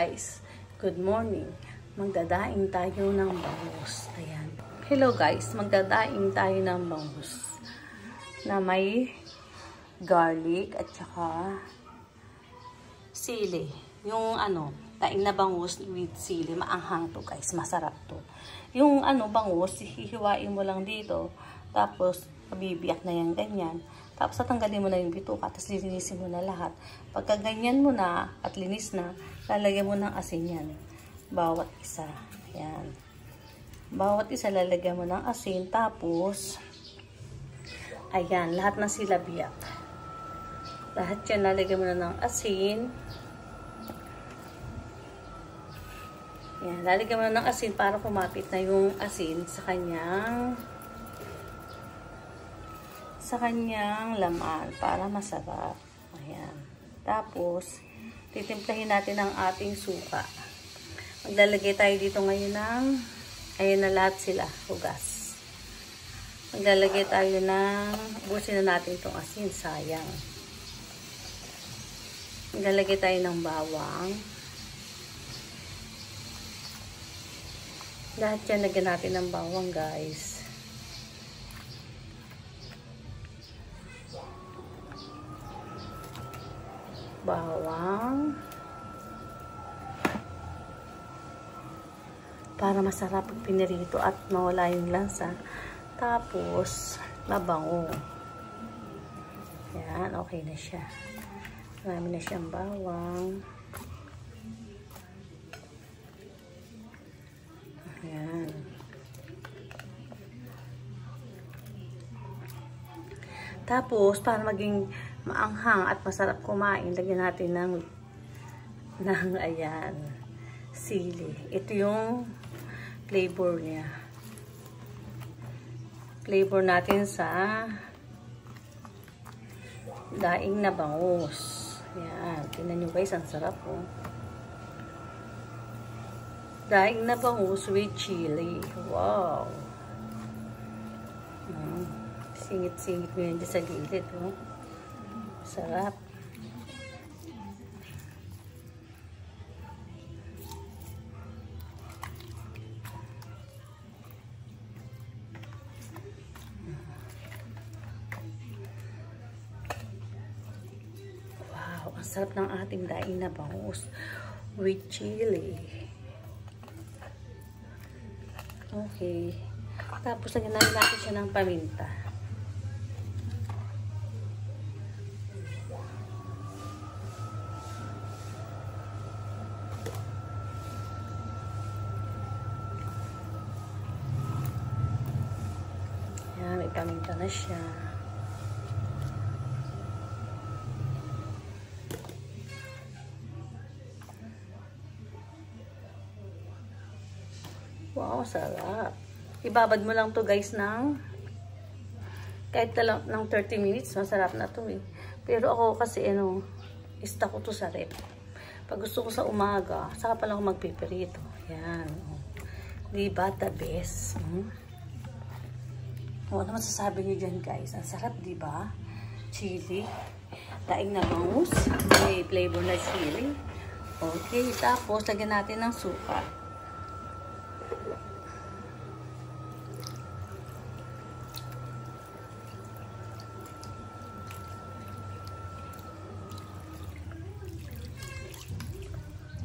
guys, good morning. Magdadaing tayo ng bangus. Ayan. Hello guys, magdadaing tayo ng bangus na may garlic at saka sili. Yung daing na bangus with sili, maanghang to guys, masarap to. Yung bangus, hihiwain mo lang dito, tapos bibiyak na yan ganyan. Tapos tatanggalin mo na yung bituka, tapos lilinisin mo na lahat. Pagka ganyan mo na at linis na, lalagyan mo ng asin yan. Bawat isa. Yan. Bawat isa lalagyan mo ng asin. Tapos, ayan, lahat ng sila biyak. Lahat yan lalagyan mo na ng asin. Yan, lalagyan mo na ng asin para kumapit na yung asin sa kanyang laman para masarap. Ayan. Tapos, titimplahin natin ang ating suka. Maglalagay tayo dito ngayon ng, ayan na lahat sila, hugas. Maglalagay tayo ng, ubusin na natin itong asin, sayang. Maglalagay tayo ng bawang. Lahat yan, lagyan natin ng bawang guys. Bawang para masarap pag pinirito at mawala yung lansa. Tapos mabango. Yan, okay na siya. Marami na siyang bawang. Yan. Tapos para maging maanghang at masarap kumain, lagyan natin ng ayan, sili. Ito yung flavor niya. Flavor natin sa daing na bangus. Ayan, tingnan nyo guys, ang sarap oh. Daing na bangus with chili. Wow! Singit-singit mo yan dyan sa gilid oh. Sarap. Wow, ang sarap ng ating daing na bangus with chili. Okay. Tapos lagyan natin siya ng paminta. May paminta na siya. Wow, sarap. Ibabad mo lang to guys ng kahit ng 30 minutes. Masarap na to eh. Pero ako kasi stock ko to sa rep. Pag gusto ko sa umaga, saka pa lang ako magpipirito. Yan. Diba the best? Ano masasabi niyo dyan guys? Ang sarap, di ba? Chili. Daing na bangus. May flavor na chili. Okay. Tapos, lagyan natin ng suka.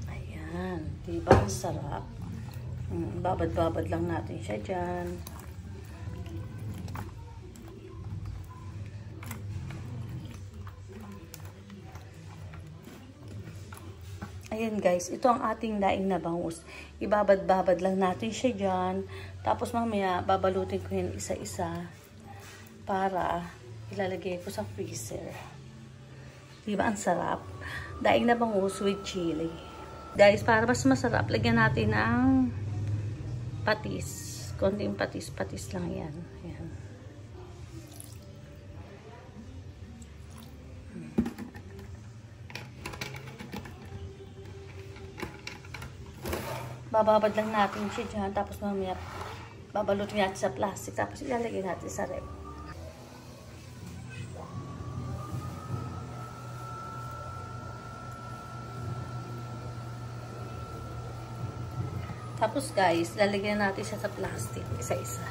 Ayan. Di ba? Ang sarap. Babad-babad lang natin siya dyan. Ayan guys, ito ang ating daing na bangus. Ibabad-babad lang natin siya dyan. Tapos mamaya, babalutin ko yun isa-isa para ilalagay ko sa freezer. Diba ang sarap? Daing na bangus with chili. Guys, para mas masarap, lagyan natin ng patis. Konting patis-patis lang yan. Ayan. Bababad lang natin siya dyan. Tapos mamaya, babalutin natin sa plastic. Tapos ilalagay natin sa rep. Tapos guys, lalagyan natin siya sa plastic, isa-isa.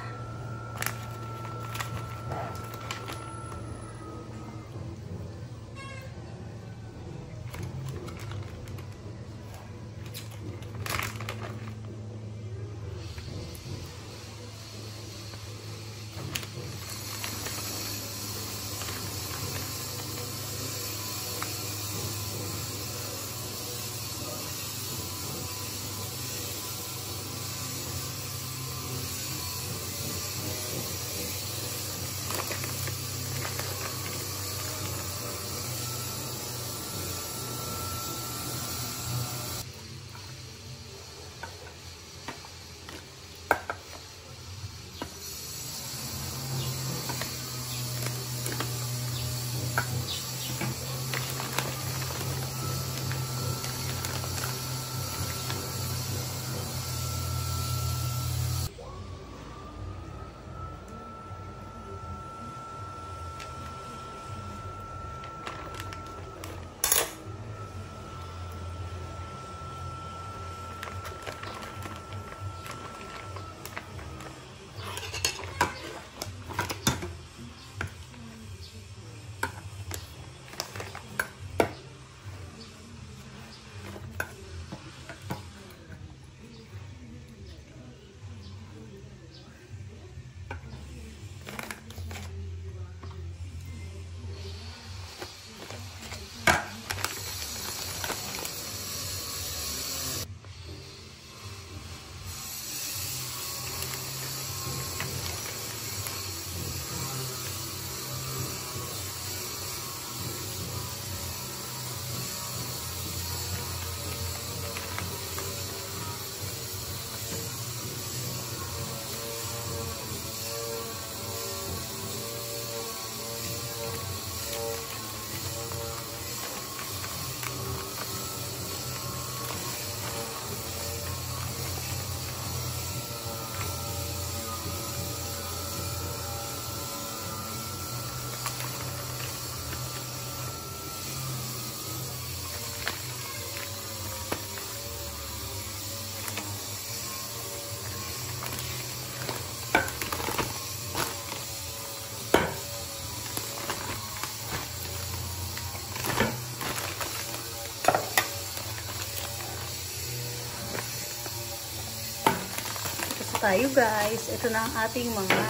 Tayo guys, ito na ang ating mga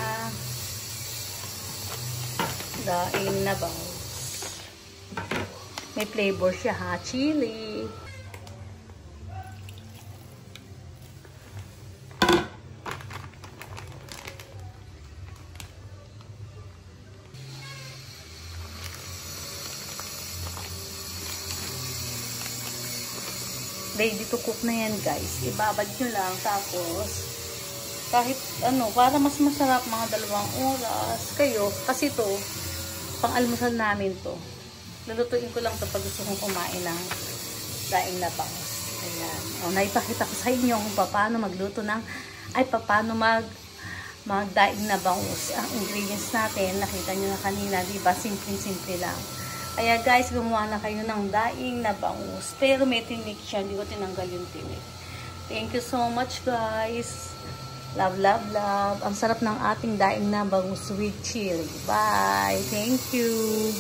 daing na bangus. May flavor siya ha, chili. Ready to cook na yan guys. Ibabad nyo lang tapos kahit ano, para mas masarap mga 2 oras kayo, kasi to pang almusal namin to. Lulutuin ko lang to pag gusto kong kumain ng daing na bangus. Ayan. O, naipakita ko sa inyo kung paano magluto ng, paano magdaing na bangus. Ang ingredients natin, nakita nyo na kanina, diba? Simple-simple lang. Kaya guys, gumawa na kayo ng daing na bangus. Pero may tinik siya, hindi ko tinanggal yung tinik. Thank you so much guys. Love, love, love. Ang sarap ng ating daing na bangus with chili. Bye. Thank you.